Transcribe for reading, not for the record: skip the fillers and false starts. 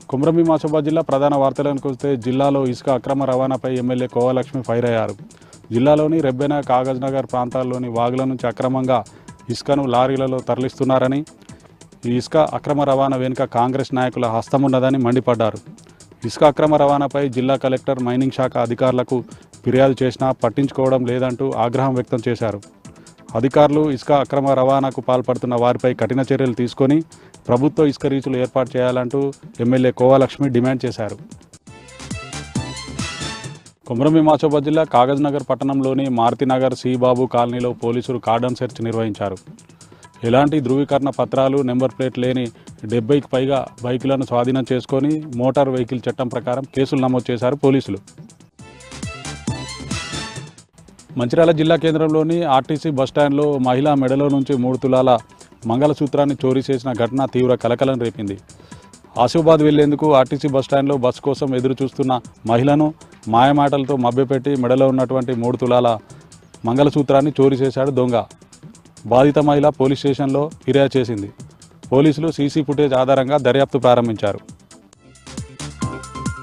కొమరంభీం ఆసిఫాబాద్ జిల్లా ప్రధాన వార్తలకు వస్తే జిల్లాలో ఇసుక అక్రమ రవాణాపై ఎమ్మెల్యే కోవలక్ష్మి ఫైర్ అయ్యారు. జిల్లాలోని రెబ్బెన, కాగజ్ నగర్ ప్రాంతాల్లోని వాగుల నుంచి అక్రమంగా ఇసుకను లారీలలో తరలిస్తున్నారని, ఈ ఇసుక అక్రమ రవాణా వెనుక కాంగ్రెస్ నాయకుల హస్తం ఉన్నదని మండిపడ్డారు. ఇసుక అక్రమ రవాణాపై జిల్లా కలెక్టర్ మైనింగ్ శాఖ అధికారులకు ఫిర్యాదు చేసినా పట్టించుకోవడం లేదంటూ ఆగ్రహం వ్యక్తం చేశారు. అధికారులు ఇసుక అక్రమ రవాణాకు పాల్పడుతున్న వారిపై కఠిన చర్యలు తీసుకొని ప్రభుత్వ ఇసుక రీచులు ఏర్పాటు చేయాలంటూ ఎమ్మెల్యే కోవలక్ష్మి డిమాండ్ చేశారు. కొమరంభీం ఆసిఫాబాద్ జిల్లా కాగజ్ నగర్ పట్టణంలోని మారుతినగర్ సి బాబు కాలనీలో పోలీసులు కార్డన్ సెర్చ్ నిర్వహించారు. ఎలాంటి ధృవీకరణ పత్రాలు, నెంబర్ ప్లేట్ లేని 70కి పైగా బైకులను స్వాధీనం చేసుకొని మోటార్ వెహికల్ చట్టం ప్రకారం కేసులు నమోదు చేశారు పోలీసులు. మంచిర్యాల జిల్లా కేంద్రంలోని ఆర్టీసీ బస్టాండ్లో మహిళా మెడలో నుంచి 3 తులాల మంగళసూత్రాన్ని చోరీ చేసిన ఘటన తీవ్ర కలకలం రేపింది. ఆసిఫాబాద్ వెళ్లేందుకు ఆర్టీసీ బస్టాండ్లో బస్సు కోసం ఎదురు చూస్తున్న మహిళను మాయమాటలతో మభ్యపెట్టి మెడలో ఉన్నటువంటి 3 తులాల మంగళసూత్రాన్ని చోరీ చేశాడు దొంగ. బాధిత మహిళ పోలీస్ స్టేషన్లో ఫిర్యాదు చేసింది. పోలీసులు సీసీ ఫుటేజ్ ఆధారంగా దర్యాప్తు ప్రారంభించారు.